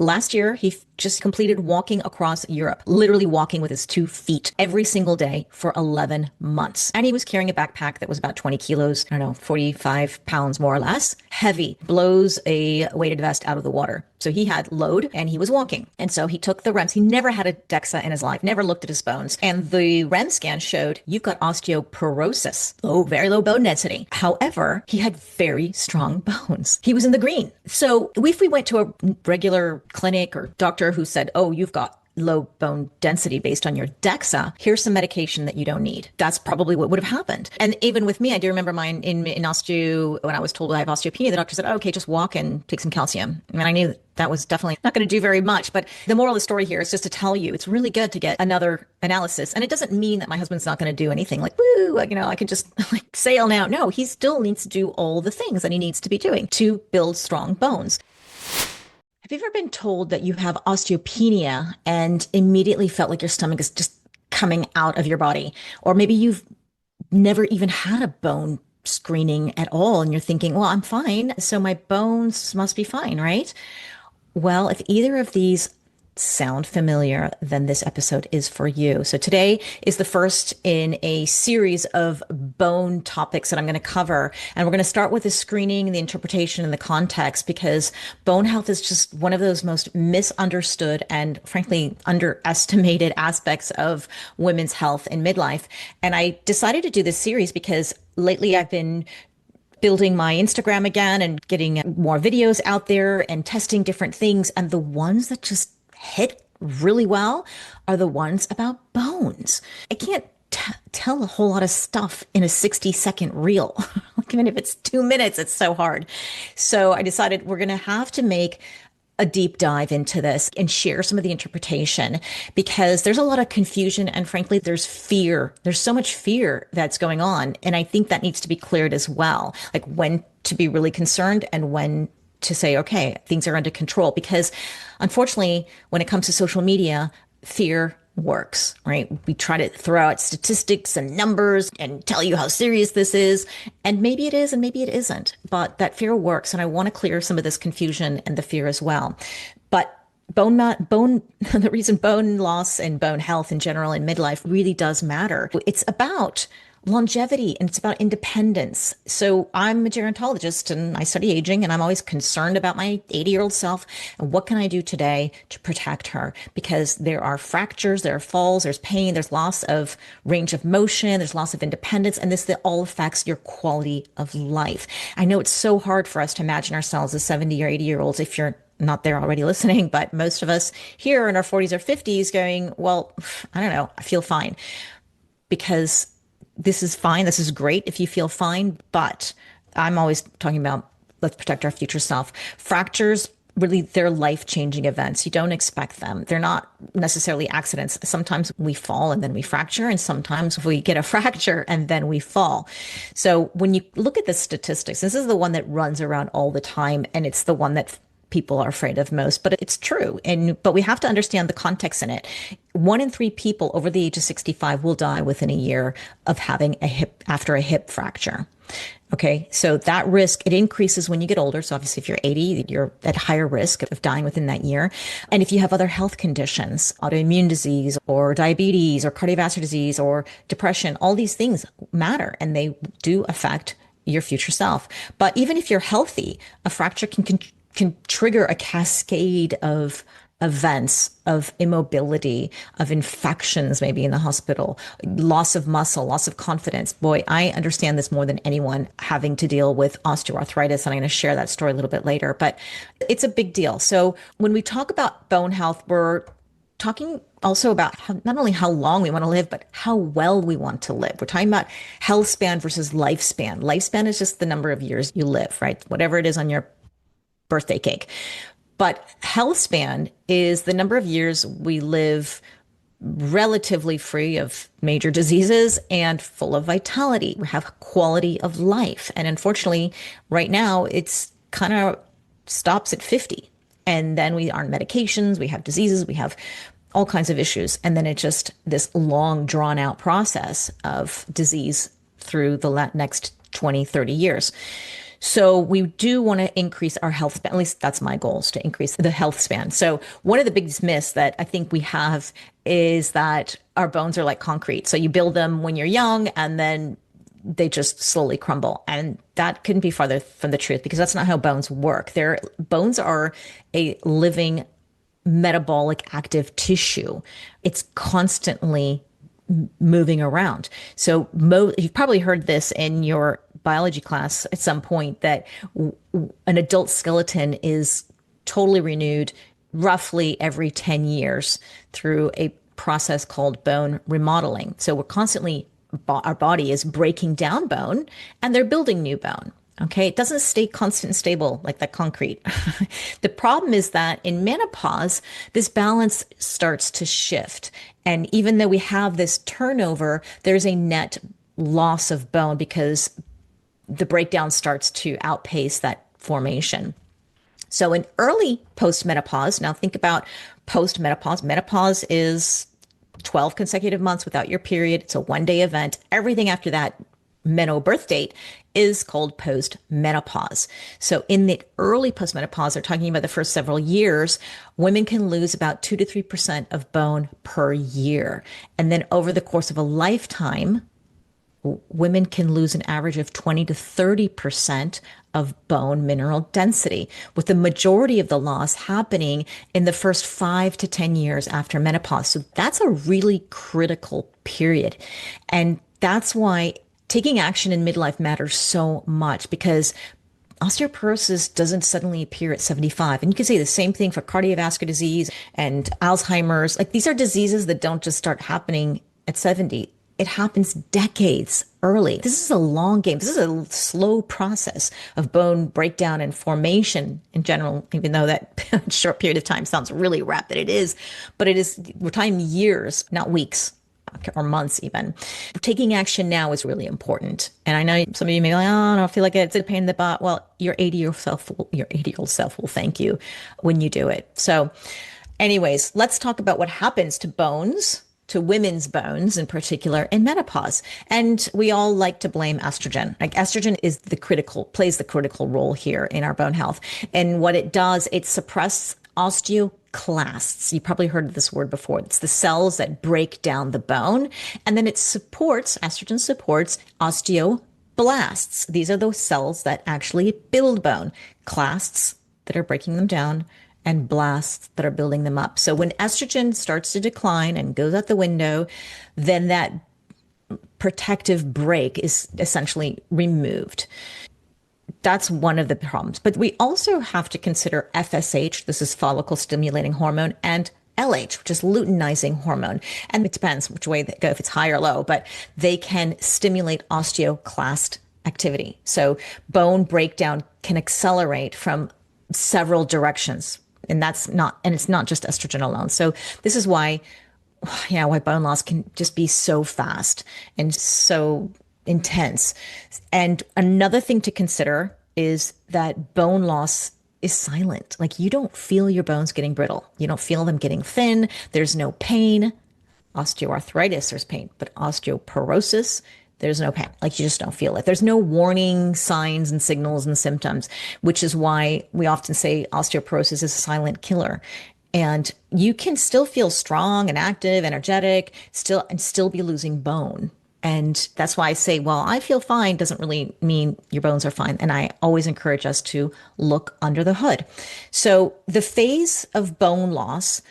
Last year, just completed walking across Europe, literally walking with his 2 feet every single day for 11 months. And he was carrying a backpack that was about 20 kilos, I don't know, 45 pounds more or less. Heavy, blows a weighted vest out of the water. So he had load and he was walking. And so he took the REMS. He never had a DEXA in his life, never looked at his bones. And the REM scan showed you've got osteoporosis, very low bone density. However, he had very strong bones. He was in the green. So if we went to a regular clinic or doctor who said, oh, you've got low bone density based on your DEXA, here's some medication that you don't need. That's probably what would have happened. And even with me, I do remember mine in osteo, when I was told I have osteopenia, the doctor said, oh, okay, just walk and take some calcium. I mean, I knew that was definitely not going to do very much. But the moral of the story here is just to tell you, it's really good to get another analysis. And it doesn't mean that my husband's not going to do anything like, woo, I can just like sail now. No, he still needs to do all the things that he needs to be doing to build strong bones. Have you ever been told that you have osteopenia and immediately felt like your stomach is just coming out of your body? Or maybe you've never even had a bone screening at all and you're thinking, well, I'm fine, so my bones must be fine, right? Well, if either of these sound familiar, then this episode is for you. So today is the first in a series of bone topics that I'm going to cover. And we're going to start with the screening, the interpretation, and the context, because bone health is just one of those most misunderstood and frankly underestimated aspects of women's health in midlife. And I decided to do this series because lately I've been building my Instagram again and getting more videos out there and testing different things. And the ones that just hit really well are the ones about bones. I can't tell a whole lot of stuff in a 60-second reel. Even if it's 2 minutes, it's so hard. So I decided we're going to have to make a deep dive into this and share some of the interpretation, because there's a lot of confusion and frankly, there's fear. There's so much fear that's going on. And I think that needs to be cleared as well. Like when to be really concerned and when to say, okay, things are under control. Because unfortunately, when it comes to social media, fear works, right? We try to throw out statistics and numbers and tell you how serious this is. And maybe it is and maybe it isn't. But that fear works. And I want to clear some of this confusion and the fear as well. But the reason bone loss and bone health in general in midlife really does matter. It's about longevity and it's about independence. So I'm a gerontologist and I study aging, and I'm always concerned about my 80-year-old self and what can I do today to protect her? Because there are fractures, there are falls, there's pain, there's loss of range of motion, there's loss of independence, and this that all affects your quality of life. I know it's so hard for us to imagine ourselves as 70 or 80-year-olds if you're not there already listening, but most of us here in our 40s or 50s going, well, I don't know, I feel fine. Because this is fine. This is great if you feel fine. But I'm always talking about let's protect our future self. Fractures, really, they're life-changing events. You don't expect them. They're not necessarily accidents. Sometimes we fall and then we fracture, and sometimes we get a fracture and then we fall. So when you look at the statistics, this is the one that runs around all the time, and it's the one that people are afraid of most, but it's true. But we have to understand the context in it. 1 in 3 people over the age of 65 will die within a year of having after a hip fracture. Okay. So that risk, it increases when you get older. So obviously if you're 80, you're at higher risk of dying within that year. And if you have other health conditions, autoimmune disease or diabetes or cardiovascular disease or depression, all these things matter and they do affect your future self. But even if you're healthy, a fracture can trigger a cascade of events of immobility, of infections, maybe in the hospital, loss of muscle, loss of confidence. Boy, I understand this more than anyone, having to deal with osteoarthritis. And I'm going to share that story a little bit later, but it's a big deal. So when we talk about bone health, we're talking also about not only how long we want to live, but how well we want to live. We're talking about health span versus lifespan. Lifespan is just the number of years you live, right? Whatever it is on your birthday cake. But health span is the number of years we live relatively free of major diseases and full of vitality. We have quality of life. And unfortunately, right now, it's kind of stops at 50. And then we are on medications, we have diseases, we have all kinds of issues. And then it's just this long, drawn out process of disease through the next 20, 30 years. So we do want to increase our health span. At least that's my goal, is to increase the health span. So one of the biggest myths that I think we have is that our bones are like concrete. So you build them when you're young and then they just slowly crumble. And that couldn't be farther from the truth, because that's not how bones work. Their bones are a living metabolic active tissue. It's constantly moving around. So you've probably heard this in your biology class at some point, that an adult skeleton is totally renewed roughly every 10 years through a process called bone remodeling. So we're constantly, our body is breaking down bone and they're building new bone. Okay, it doesn't stay constant and stable like that concrete. The problem is that in menopause, this balance starts to shift. And even though we have this turnover, there's a net loss of bone because the breakdown starts to outpace that formation. So in early postmenopause, now think about postmenopause. Menopause is 12 consecutive months without your period. It's a one-day event. Everything after that, birth date, is called postmenopause. So in the early postmenopause, they're talking about the first several years, women can lose about 2 to 3% of bone per year. And then over the course of a lifetime, women can lose an average of 20 to 30% of bone mineral density, with the majority of the loss happening in the first 5 to 10 years after menopause. So that's a really critical period. And that's why taking action in midlife matters so much, because osteoporosis doesn't suddenly appear at 75. And you can say the same thing for cardiovascular disease and Alzheimer's. Like, these are diseases that don't just start happening at 70. It happens decades early. This is a long game. This is a slow process of bone breakdown and formation in general, even though that short period of time sounds really rapid. It is, but we're talking years, not weeks or months even. Taking action now is really important. And I know some of you may be like, oh, I don't feel like it's a pain in the butt. Well, your 80-year-old self will thank you when you do it. So anyways, let's talk about what happens to bones, to women's bones in particular, in menopause. And we all like to blame estrogen. Like, estrogen plays the critical role here in our bone health. And what it does, it suppresses osteoclasts. You probably heard of this word before. It's the cells that break down the bone. And then estrogen supports osteoblasts. These are those cells that actually build bone. Clasts that are breaking them down, and blasts that are building them up. So when estrogen starts to decline and goes out the window, then that protective break is essentially removed. That's one of the problems. But we also have to consider FSH, this is follicle stimulating hormone, and LH, which is luteinizing hormone. And it depends which way they go, if it's high or low, but they can stimulate osteoclast activity. So bone breakdown can accelerate from several directions. And it's not just estrogen alone. So this is why bone loss can just be so fast and so intense. And another thing to consider is that bone loss is silent. Like, you don't feel your bones getting brittle. You don't feel them getting thin. There's no pain. Osteoarthritis, there's pain, but osteoporosis, there's no pain. Like, you just don't feel it. There's no warning signs and signals and symptoms, which is why we often say osteoporosis is a silent killer. And you can still feel strong and active, energetic, still be losing bone. And that's why I say, well, I feel fine doesn't really mean your bones are fine. And I always encourage us to look under the hood. So the phase of bone loss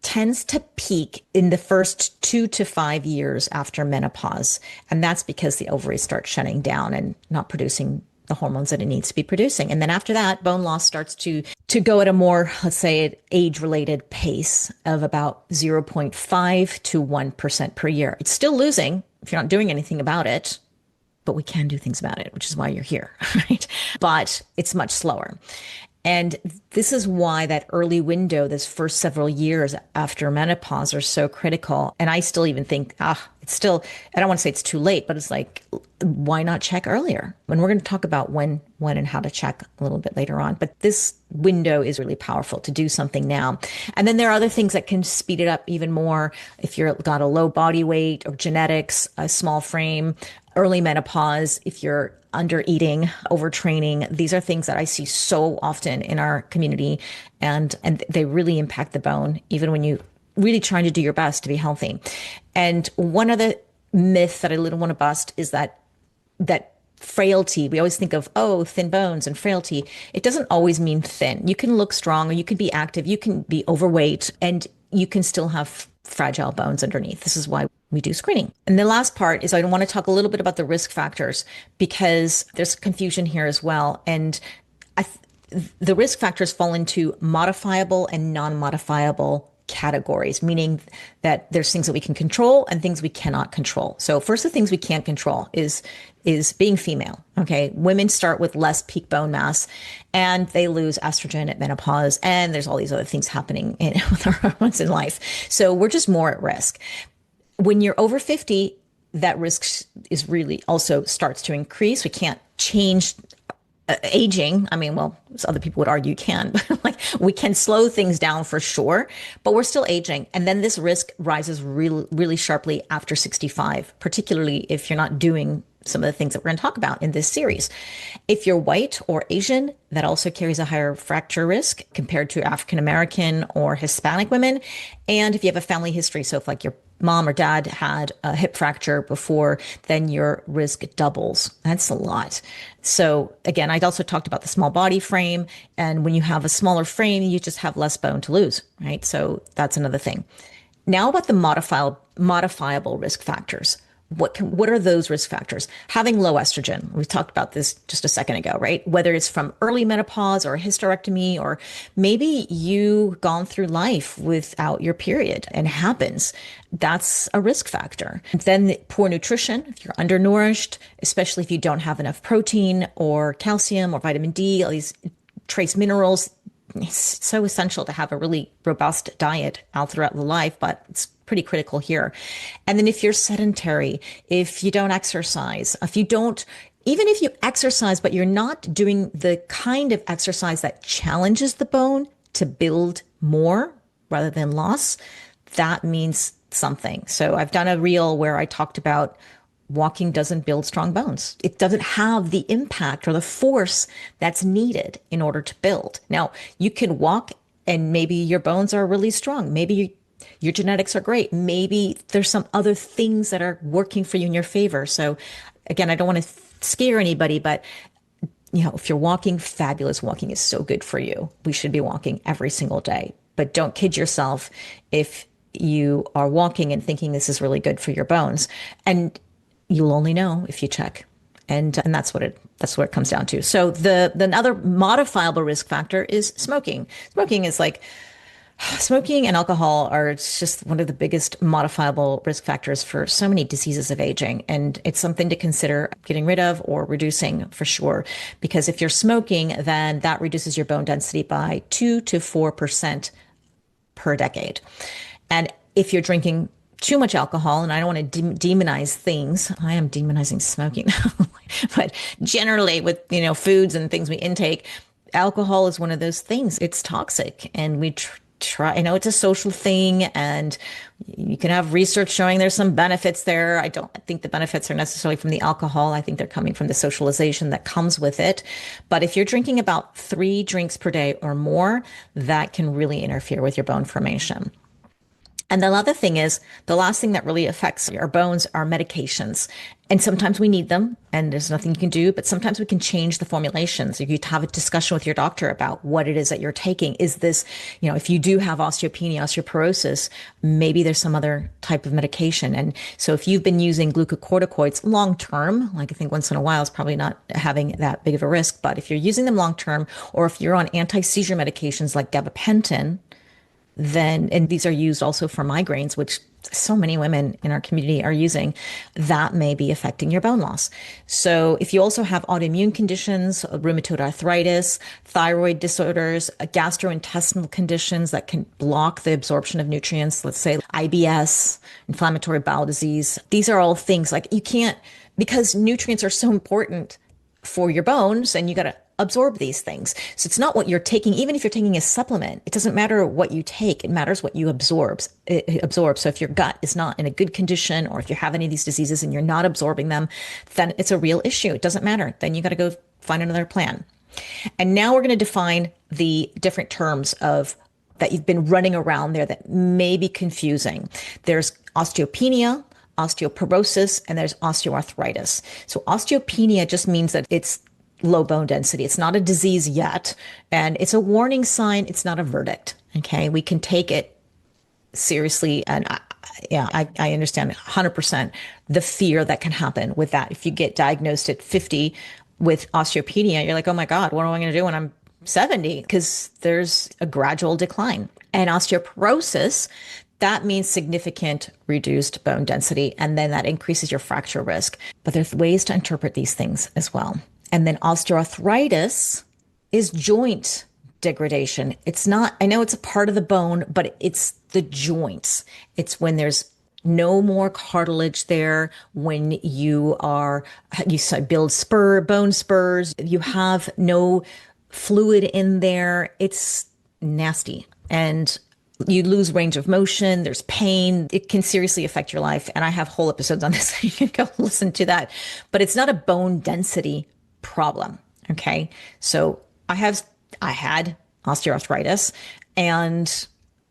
tends to peak in the first 2 to 5 years after menopause. And that's because the ovaries start shutting down and not producing the hormones that it needs to be producing. And then after that, bone loss starts to go at a more, let's say, age-related pace of about 0.5 to 1% per year. It's still losing if you're not doing anything about it, but we can do things about it, which is why you're here, right? But it's much slower. And this is why that early window, this first several years after menopause, are so critical. And I still even think, it's still, I don't want to say it's too late, but it's like, why not check earlier? And we're going to talk about when and how to check a little bit later on. But this window is really powerful to do something now. And then there are other things that can speed it up even more. If you've got a low body weight or genetics, a small frame, early menopause, if you're under eating, overtraining. These are things that I see so often in our community, and they really impact the bone, even when you really trying to do your best to be healthy. And one of the myths that I really want to bust is that frailty, we always think of, oh, thin bones and frailty. It doesn't always mean thin. You can look strong, or you can be active, you can be overweight, and you can still have fragile bones underneath. This is why we do screening. And the last part is I want to talk a little bit about the risk factors, because there's confusion here as well. And the risk factors fall into modifiable and non-modifiable categories, meaning that there's things that we can control and things we cannot control. So first, the things we can't control is being female. Okay. Women start with less peak bone mass and they lose estrogen at menopause. And there's all these other things happening with our hormones in life. So we're just more at risk. When you're over 50, that risk is really also starts to increase. We can't change aging. I mean, well, other people would argue you can, but like we can slow things down for sure, but we're still aging. And then this risk rises really, really sharply after 65, particularly if you're not doing some of the things that we're going to talk about in this series. If you're white or Asian, that also carries a higher fracture risk compared to African American or Hispanic women. And if you have a family history, so if like your mom or dad had a hip fracture before, then your risk doubles. That's a lot. So again, I'd also talked about the small body frame. And when you have a smaller frame, you just have less bone to lose, right? So that's another thing. Now about the modifiable risk factors. What are those risk factors? Having low estrogen. We talked about this just a second ago, right? Whether it's from early menopause or a hysterectomy, or maybe you've gone through life without your period and it happens. That's a risk factor. Then poor nutrition, if you're undernourished, especially if you don't have enough protein or calcium or vitamin D, all these trace minerals. It's so essential to have a really robust diet out throughout the life, but it's pretty critical here. And then if you're sedentary, if you don't exercise, even if you exercise, but you're not doing the kind of exercise that challenges the bone to build more rather than loss, that means something. So I've done a reel where I talked about walking doesn't build strong bones. It doesn't have the impact or the force that's needed in order to build. Now, you can walk and maybe your bones are really strong. Maybe your genetics are great. Maybe there's some other things that are working for you in your favor. So again, I don't want to scare anybody, but if you're walking, fabulous. Walking is so good for you. We should be walking every single day, but don't kid yourself if you are walking and thinking this is really good for your bones. And you'll only know if you check. And that's what it comes down to. So the other modifiable risk factor is smoking. Smoking and alcohol are just one of the biggest modifiable risk factors for so many diseases of aging. And it's something to consider getting rid of or reducing for sure. Because if you're smoking, then that reduces your bone density by 2 to 4% per decade. And if you're drinking too much alcohol, and I don't want to demonize things. I am demonizing smoking, but generally with, foods and things we intake, alcohol is one of those things. It's toxic, and we try, I know it's a social thing, and you can have research showing there's some benefits there. I don't think the benefits are necessarily from the alcohol. I think they're coming from the socialization that comes with it. But if you're drinking about 3 drinks per day or more, that can really interfere with your bone formation. And the other thing is, the last thing that really affects our bones are medications. And sometimes we need them and there's nothing you can do, but sometimes we can change the formulations. If you have a discussion with your doctor about what it is that you're taking, is this, if you do have osteopenia, osteoporosis, maybe there's some other type of medication. And so if you've been using glucocorticoids long-term, like I think once in a while is probably not having that big of a risk, but if you're using them long-term, or if you're on anti-seizure medications like gabapentin, then, and these are used also for migraines, which so many women in our community are using, that may be affecting your bone loss. So if you also have autoimmune conditions, rheumatoid arthritis, thyroid disorders, gastrointestinal conditions that can block the absorption of nutrients, let's say IBS, inflammatory bowel disease, these are all things like you can't, because nutrients are so important for your bones, and you got to absorb these things. So it's not what you're taking. Even if you're taking a supplement, it doesn't matter what you take. It matters what you absorb. So if your gut is not in a good condition, or if you have any of these diseases and you're not absorbing them, then it's a real issue. It doesn't matter. Then you got to go find another plan. And now we're going to define the different terms of that you've been running around there that may be confusing. There's osteopenia, osteoporosis, and there's osteoarthritis. So osteopenia just means that it's low bone density. It's not a disease yet, and it's a warning sign. It's not a verdict. Okay, we can take it seriously, and I understand 100% the fear that can happen with that. If you get diagnosed at 50 with osteopenia, you're like, oh my God, what am I going to do when I'm 70? Because there's a gradual decline. And osteoporosis, that means significant reduced bone density, and then that increases your fracture risk. But there's ways to interpret these things as well. And then osteoarthritis is joint degradation. It's not, I know it's a part of the bone, but it's the joints. It's when there's no more cartilage there, when you build bone spurs, you have no fluid in there. It's nasty. And you lose range of motion. There's pain. It can seriously affect your life. And I have whole episodes on this. You can go listen to that. But it's not a bone density problem. Okay. So I had osteoarthritis, and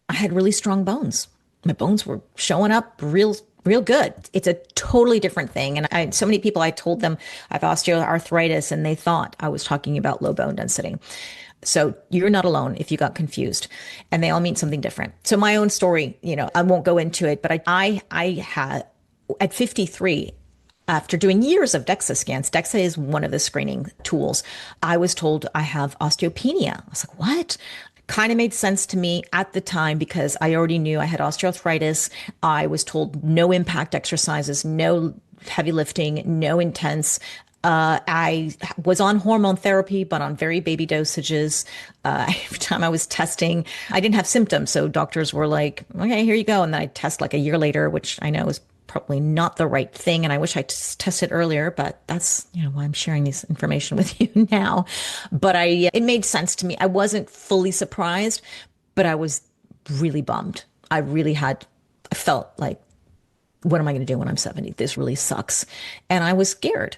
I had really strong bones. My bones were showing up real good. It's a totally different thing. And so many people, I told them I have osteoarthritis, and they thought I was talking about low bone density. So you're not alone if you got confused, and they all mean something different. So my own story, I won't go into it, but I had at 53, after doing years of DEXA scans. DEXA is one of the screening tools. I was told I have osteopenia. I was like, what? Kind of made sense to me at the time because I already knew I had osteoarthritis. I was told no impact exercises, no heavy lifting, no intense. I was on hormone therapy, but on very baby dosages. Every time I was testing, I didn't have symptoms. So doctors were like, okay, here you go. And then I test like a year later, which I know is probably not the right thing. And I wish I tested earlier, but that's, why I'm sharing this information with you now. But it made sense to me. I wasn't fully surprised, but I was really bummed. I felt like, what am I going to do when I'm 70? This really sucks. And I was scared.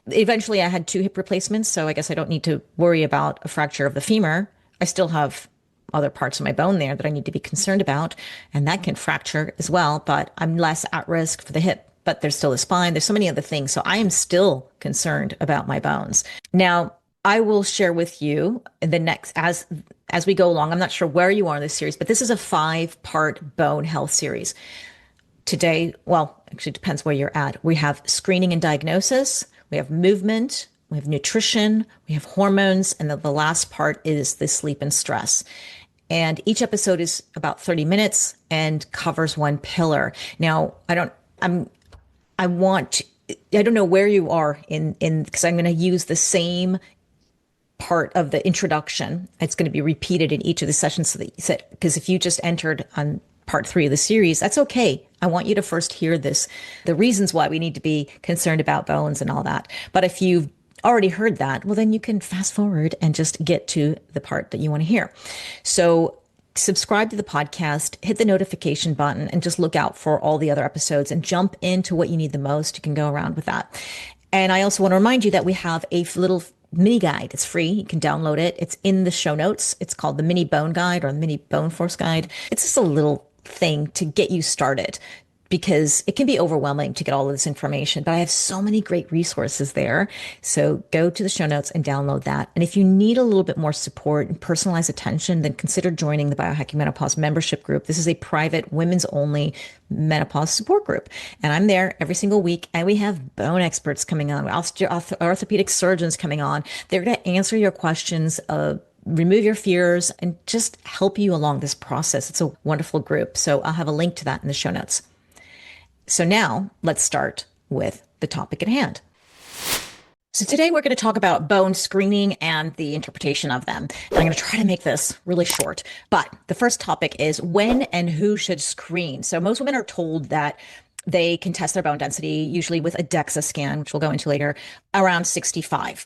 Eventually I had 2 hip replacements. So I guess I don't need to worry about a fracture of the femur. I still have other parts of my bone there that I need to be concerned about, and that can fracture as well, but I'm less at risk for the hip, but there's still the spine. There's so many other things. So I am still concerned about my bones. Now, I will share with you the next, as we go along. I'm not sure where you are in this series, but this is a 5-part bone health series. Today, well, actually it depends where you're at. We have screening and diagnosis. We have movement. We have nutrition, we have hormones, and the last part is the sleep and stress. And each episode is about 30 minutes and covers one pillar. Now, I don't know where you are in because I'm going to use the same part of the introduction. It's going to be repeated in each of the sessions. Because if you just entered on part 3 of the series, that's okay. I want you to first hear the reasons why we need to be concerned about bones and all that. But if you've already heard that, well, then you can fast forward and just get to the part that you want to hear. So subscribe to the podcast, hit the notification button, and just look out for all the other episodes and jump into what you need the most. You can go around with that. And I also want to remind you that we have a little mini guide. It's free. You can download it. It's in the show notes. It's called the Mini Bone Guide or the Mini Bone Force Guide. It's just a little thing to get you started, because it can be overwhelming to get all of this information, but I have so many great resources there. So go to the show notes and download that. And if you need a little bit more support and personalized attention, then consider joining the Biohacking Menopause membership group. This is a private women's only menopause support group. And I'm there every single week. And we have bone experts coming on, orthopedic surgeons coming on. They're going to answer your questions, remove your fears, and just help you along this process. It's a wonderful group. So I'll have a link to that in the show notes. So now let's start with the topic at hand. So today we're going to talk about bone screening and the interpretation of them. And I'm going to try to make this really short, but the first topic is when and who should screen. So most women are told that they can test their bone density, usually with a DEXA scan, which we'll go into later, around 65.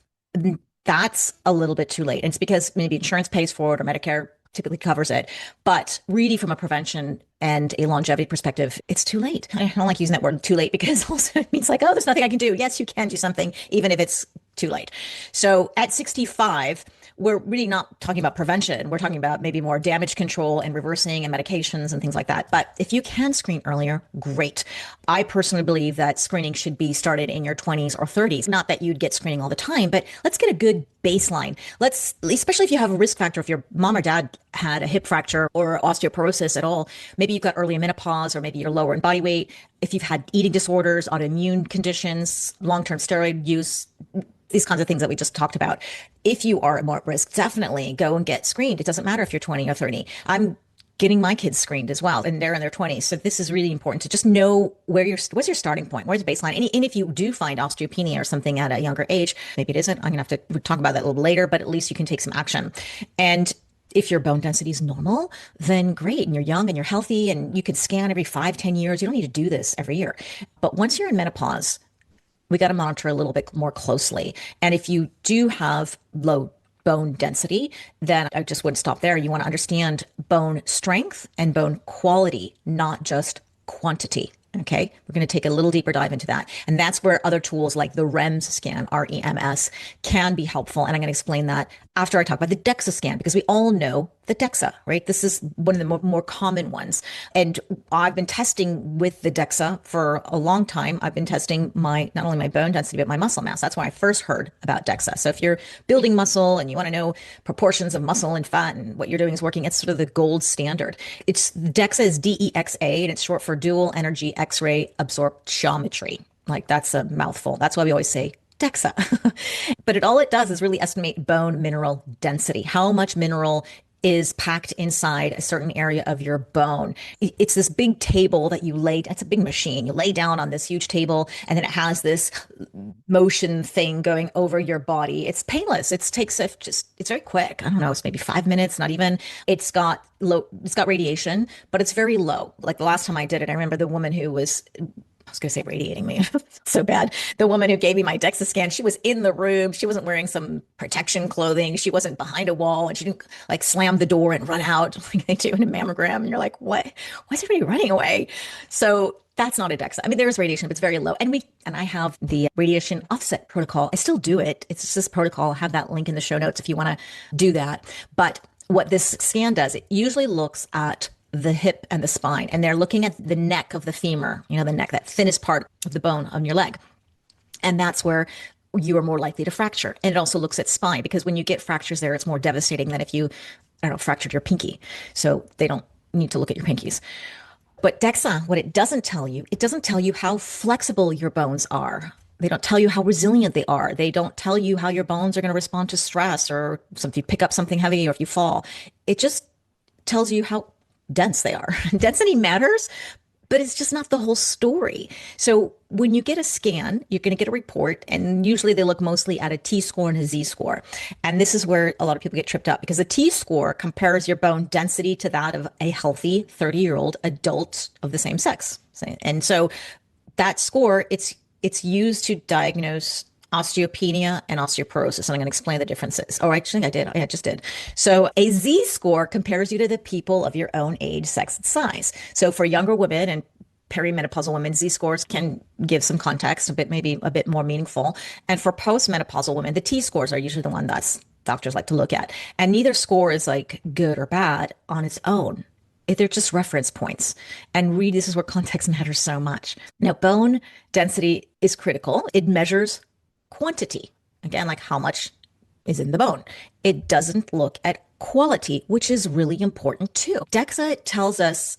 That's a little bit too late. And it's because maybe insurance pays for it or Medicare typically covers it. But really, from a prevention and a longevity perspective, it's too late. I don't like using that word too late because also it means like, oh, there's nothing I can do. Yes, you can do something, even if it's too late. So at 65, we're really not talking about prevention. We're talking about maybe more damage control and reversing and medications and things like that. But if you can screen earlier, great. I personally believe that screening should be started in your 20s or 30s. Not that you'd get screening all the time, but let's get a good baseline. Let's, especially if you have a risk factor, if your mom or dad had a hip fracture or osteoporosis at all, maybe you've got early menopause, or maybe you're lower in body weight. If you've had eating disorders, autoimmune conditions, long-term steroid use, these kinds of things that we just talked about. If you are more at risk, definitely go and get screened. It doesn't matter if you're 20 or 30. I'm getting my kids screened as well, and they're in their 20s. So this is really important to just know what's your starting point, where's the baseline. And if you do find osteopenia or something at a younger age, maybe it isn't. I'm gonna have to talk about that a little later, but at least you can take some action. And if your bone density is normal, then great. And you're young and you're healthy and you can scan every 5, 10 years. You don't need to do this every year. But once you're in menopause, we got to monitor a little bit more closely. And if you do have low bone density, then I just wouldn't stop there. You want to understand bone strength and bone quality, not just quantity. Okay, we're going to take a little deeper dive into that. And that's where other tools like the REMS scan, REMS, can be helpful. And I'm going to explain that after I talk about the DEXA scan, because we all know the DEXA, right? This is one of the more common ones. And I've been testing with the DEXA for a long time. I've been testing not only my bone density, but my muscle mass. That's when I first heard about DEXA. So if you're building muscle and you want to know proportions of muscle and fat and what you're doing is working, it's sort of the gold standard. DEXA is DEXA, and it's short for dual energy X-ray absorptiometry. Like, that's a mouthful. That's why we always say DEXA. But all it does is really estimate bone mineral density, how much mineral is packed inside a certain area of your bone. It's this big table that it's a big machine. You lay down on this huge table, and then it has this motion thing going over your body. It's painless. It's very quick. I don't know, it's maybe 5 minutes, not even. It's got radiation, but it's very low. Like the last time I did it, I remember the woman who was, I was going to say radiating me. So bad. The woman who gave me my DEXA scan, she was in the room. She wasn't wearing some protection clothing. She wasn't behind a wall, and she didn't like slam the door and run out like they do in a mammogram. And you're like, what? Why is everybody running away? So that's not a DEXA. I mean, there's radiation, but it's very low. And I have the radiation offset protocol. I still do it. It's just this protocol. I'll have that link in the show notes if you want to do that. But what this scan does, it usually looks at the hip and the spine, and they're looking at the neck of the femur, the neck, that thinnest part of the bone on your leg. And that's where you are more likely to fracture. And it also looks at spine, because when you get fractures there, it's more devastating than if you, fractured your pinky. So they don't need to look at your pinkies. But DEXA, what it doesn't tell you how flexible your bones are. They don't tell you how resilient they are. They don't tell you how your bones are going to respond to stress, or if you pick up something heavy or if you fall. It just tells you how dense they are. Density matters, but it's just not the whole story. So when you get a scan, you're going to get a report, and usually they look mostly at a T-score and a Z-score. And this is where a lot of people get tripped up, because the T-score compares your bone density to that of a healthy 30-year-old adult of the same sex. And so that score, it's used to diagnose osteopenia and osteoporosis. And I'm going to explain the differences. Oh, actually, I just did. So a Z-score compares you to the people of your own age, sex, and size. So for younger women and perimenopausal women, Z-scores can give some context, maybe a bit more meaningful. And for postmenopausal women, the T-scores are usually the one that doctors like to look at. And neither score is like good or bad on its own. They're just reference points. And really, this is where context matters so much. Now, bone density is critical. It measures quantity. Again, like how much is in the bone. It doesn't look at quality, which is really important too. DEXA tells us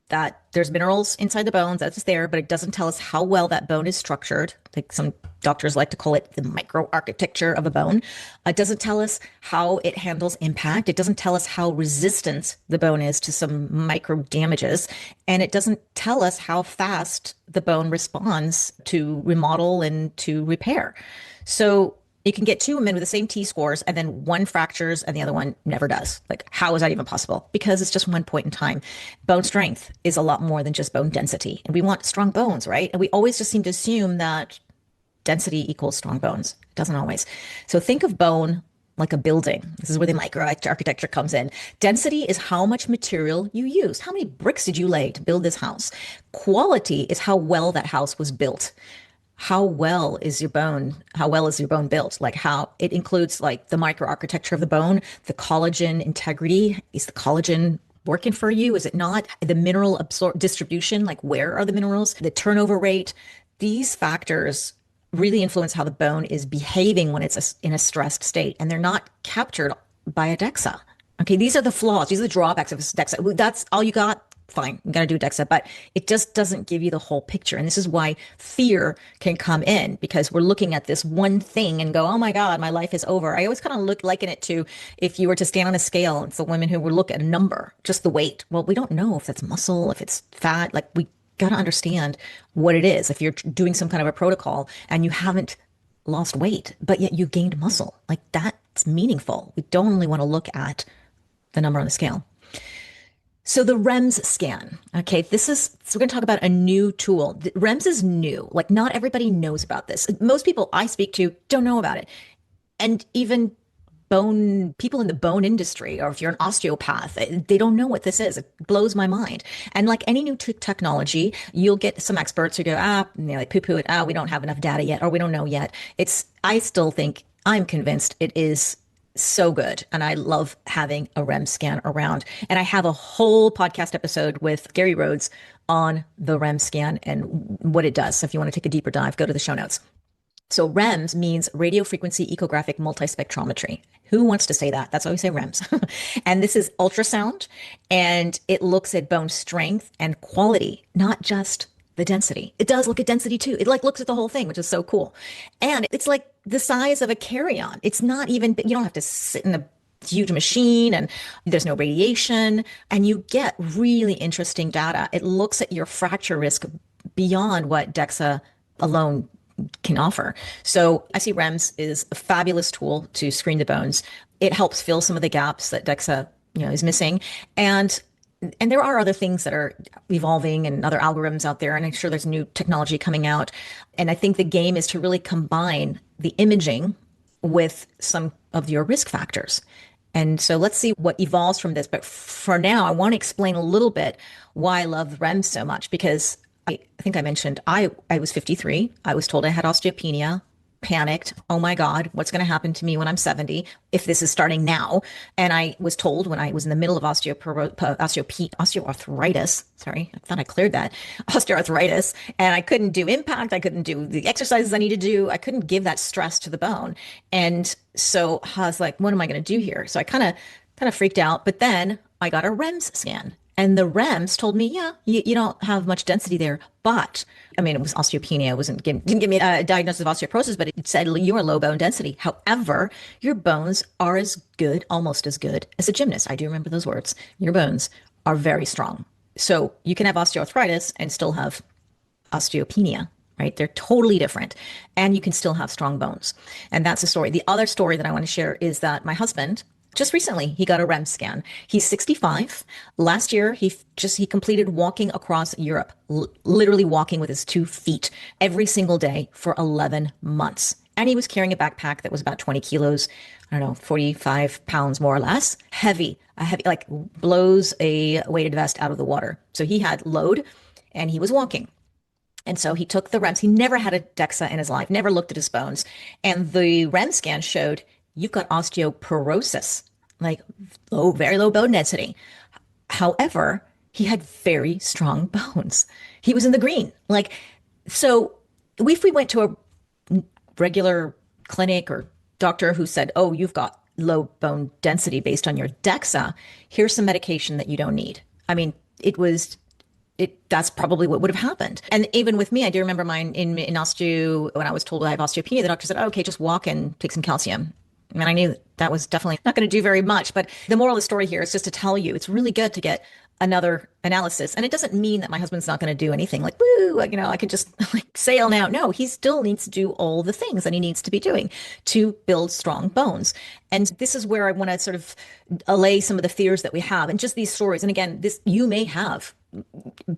that there's minerals inside the bones, that's there, but it doesn't tell us how well that bone is structured. Like some doctors like to call it the microarchitecture of a bone. It doesn't tell us how it handles impact. It doesn't tell us how resistant the bone is to some micro damages. And it doesn't tell us how fast the bone responds to remodel and to repair. So you can get two women with the same T-scores, and then one fractures and the other one never does. Like, how is that even possible? Because it's just one point in time. Bone strength is a lot more than just bone density. And we want strong bones, right? And we always just seem to assume that density equals strong bones. Doesn't always. So think of bone like a building. This is where the micro architecture comes in. Density is how much material you used. How many bricks did you lay to build this house? Quality is how well that house was built. How well is your bone? How well is your bone built? Like how it includes like the microarchitecture of the bone, the collagen integrity. Is the collagen working for you? Is it not? The mineral distribution, like where are the minerals? The turnover rate. These factors really influence how the bone is behaving when it's in a stressed state, and they're not captured by a DEXA. Okay, these are the flaws. These are the drawbacks of DEXA. That's all you got. Fine, you got to do DEXA, but it just doesn't give you the whole picture. And this is why fear can come in, because we're looking at this one thing and go, oh my God, my life is over. I always kind of liken it to if you were to stand on a scale, it's the women who would look at a number, just the weight. Well, we don't know if that's muscle, if it's fat. Like we got to understand what it is. If you're doing some kind of a protocol and you haven't lost weight, but yet you gained muscle, like that's meaningful. We don't only want to look at the number on the scale. So the REMS scan, okay, so we're going to talk about a new tool. The REMS is new. Like not everybody knows about this. Most people I speak to don't know about it. And even people in the bone industry, or if you're an osteopath, they don't know what this is. It blows my mind. And like any new technology, you'll get some experts who go, they poo-poo it. We don't have enough data yet, or we don't know yet. I still think, I'm convinced it is so good. And I love having a REM scan around. And I have a whole podcast episode with Gary Rhodes on the REM scan and what it does. So if you want to take a deeper dive, go to the show notes. So REMS means radio frequency ecographic multispectrometry. Who wants to say that? That's why we say REMS. And this is ultrasound, and it looks at bone strength and quality, not just the density. It does look at density too. It like looks at the whole thing, which is so cool. And it's like the size of a carry-on. It's not even, you don't have to sit in a huge machine, and there's no radiation, and you get really interesting data. It looks at your fracture risk beyond what DEXA alone can offer. So I see REMS is a fabulous tool to screen the bones. It helps fill some of the gaps that DEXA, is missing. And there are other things that are evolving and other algorithms out there. And I'm sure there's new technology coming out. And I think the game is to really combine the imaging with some of your risk factors. And so let's see what evolves from this. But for now, I want to explain a little bit why I love REMS so much, because I think I mentioned I was 53. I was told I had osteopenia, panicked. Oh my God, what's going to happen to me when I'm 70 if this is starting now? And I was told when I was in the middle of osteoarthritis, sorry, I thought I cleared that, osteoarthritis, and I couldn't do impact. I couldn't do the exercises I need to do. I couldn't give that stress to the bone. And so I was like, what am I going to do here? So I kind of freaked out, but then I got a REMS scan. And the REMS told me, yeah, you don't have much density there, but I mean, it was osteopenia. It didn't give me a diagnosis of osteoporosis, but it said you are low bone density. However, your bones are as good, almost as good as a gymnast. I do remember those words. Your bones are very strong. So you can have osteoarthritis and still have osteopenia, right? They're totally different. And you can still have strong bones. And that's the story. The other story that I want to share is that my husband, just recently, he got a REM scan. He's 65. Last year, he completed walking across Europe, literally walking with his 2 feet every single day for 11 months. And he was carrying a backpack that was about 20 kilos, I don't know, 45 pounds more or less, heavy, like blows a weighted vest out of the water. So he had load and he was walking. And so he took the REMS. He never had a DEXA in his life, never looked at his bones. And the REM scan showed you've got osteoporosis, like very low bone density. However, he had very strong bones. He was in the green. So if we went to a regular clinic or doctor who said, oh, you've got low bone density based on your DEXA, here's some medication that you don't need. I mean, that's probably what would have happened. And even with me, I do remember mine in osteo, when I was told I have osteopenia, the doctor said, oh, okay, just walk and take some calcium. And I knew that was definitely not going to do very much. But the moral of the story here is just to tell you, it's really good to get another analysis. And it doesn't mean that my husband's not going to do anything like, woo, I can just sail now. No, he still needs to do all the things that he needs to be doing to build strong bones. And this is where I want to sort of allay some of the fears that we have and just these stories. And again, you may have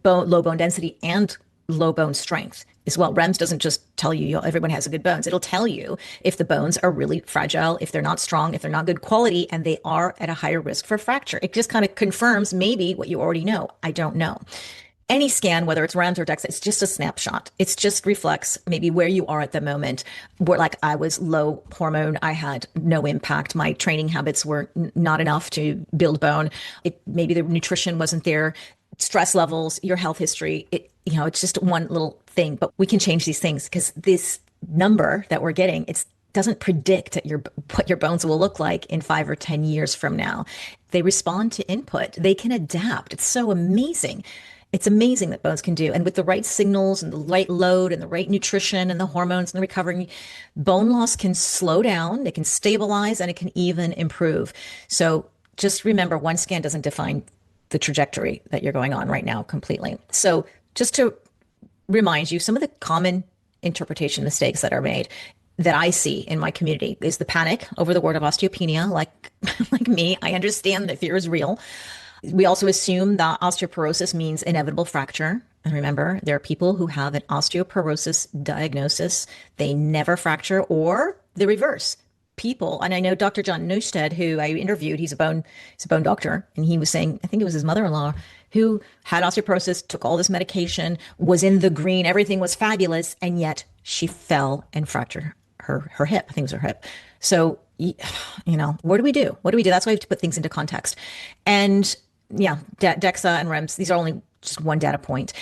low bone density and low bone strength as well. REMS doesn't just tell you everyone has good bones. It'll tell you if the bones are really fragile, if they're not strong, if they're not good quality, and they are at a higher risk for fracture. It just kind of confirms maybe what you already know. I don't know. Any scan, whether it's REMS or DEXA, it's just a snapshot. It's just reflects maybe where you are at the moment. Where like I was low hormone, I had no impact. My training habits were not enough to build bone. Maybe the nutrition wasn't there, stress levels, your health history. It's just one little thing, but we can change these things because this number that we're getting, it doesn't predict what your bones will look like in 5 or 10 years from now. They respond to input. They can adapt. It's so amazing. It's amazing that bones can do. And with the right signals and the right load and the right nutrition and the hormones and the recovery, bone loss can slow down, it can stabilize, and it can even improve. So just remember, one scan doesn't define the trajectory that you're going on right now completely. So just to remind you, some of the common interpretation mistakes that are made that I see in my community is the panic over the word of osteopenia. Like me, I understand that fear is real. We also assume that osteoporosis means inevitable fracture. And remember, there are people who have an osteoporosis diagnosis. They never fracture, or the reverse. People, and I know Dr. John Newstead, who I interviewed, he's a bone doctor, and he was saying, I think it was his mother-in-law who had osteoporosis, took all this medication, was in the green, everything was fabulous, and yet she fell and fractured her hip. I think it was her hip. So, what do we do? What do we do? That's why we have to put things into context. And yeah, DEXA and REMS, these are only just one data point.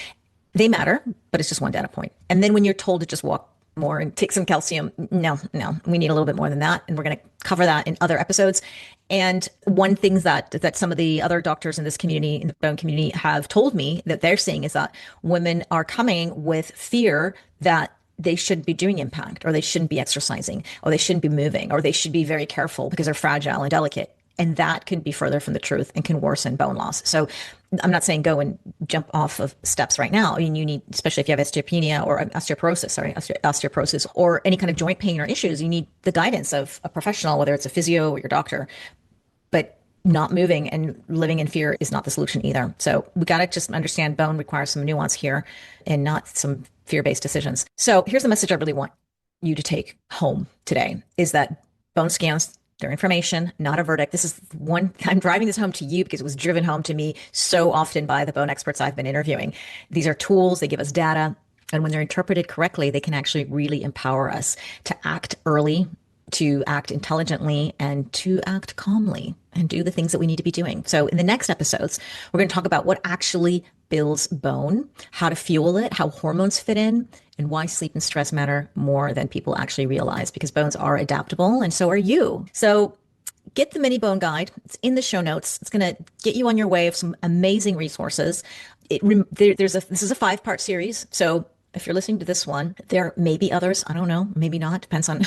They matter, but it's just one data point. And then when you're told to just walk more and take some calcium, no, we need a little bit more than that. And we're going to cover that in other episodes. And one thing that some of the other doctors in this community, in the bone community, have told me that they're seeing is that women are coming with fear that they shouldn't be doing impact, or they shouldn't be exercising, or they shouldn't be moving, or they should be very careful because they're fragile and delicate. And that can be further from the truth and can worsen bone loss. So I'm not saying go and jump off of steps right now. I mean, you need, especially if you have osteopenia or osteoporosis, or any kind of joint pain or issues, you need the guidance of a professional, whether it's a physio or your doctor. But not moving and living in fear is not the solution either. So we got to just understand bone requires some nuance here and not some fear-based decisions. So here's the message I really want you to take home today is that bone scans, they're information, not a verdict. This is one, I'm driving this home to you because it was driven home to me so often by the bone experts I've been interviewing. These are tools, they give us data, and when they're interpreted correctly, they can actually really empower us to act early, to act intelligently, and to act calmly and do the things that we need to be doing. So in the next episodes, we're going to talk about what actually builds bone, how to fuel it, how hormones fit in, and why sleep and stress matter more than people actually realize, because bones are adaptable and so are you. So get the mini bone guide. It's in the show notes. It's going to get you on your way of some amazing resources. This is a 5-part series. So if you're listening to this one, there may be others. I don't know. Maybe not. Depends on,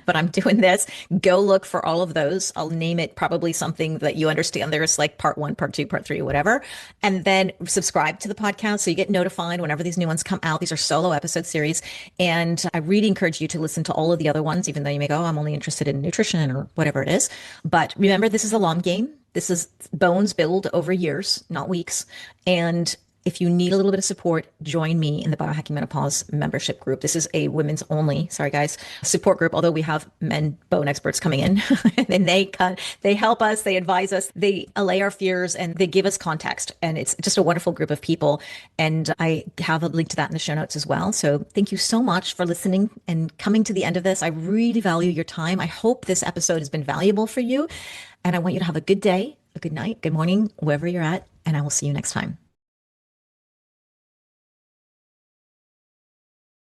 but I'm doing this. Go look for all of those. I'll name it probably something that you understand. There's like part 1, part 2, part 3, whatever. And then subscribe to the podcast so you get notified whenever these new ones come out. These are solo episode series. And I really encourage you to listen to all of the other ones, even though you may go, oh, I'm only interested in nutrition or whatever it is. But remember, this is a long game. This is bones build over years, not weeks. And if you need a little bit of support, join me in the Biohacking Menopause membership group. This is a women's only, sorry guys, support group, although we have men bone experts coming in and they help us, they advise us, they allay our fears, and they give us context. And it's just a wonderful group of people. And I have a link to that in the show notes as well. So thank you so much for listening and coming to the end of this. I really value your time. I hope this episode has been valuable for you. And I want you to have a good day, a good night, good morning, wherever you're at. And I will see you next time.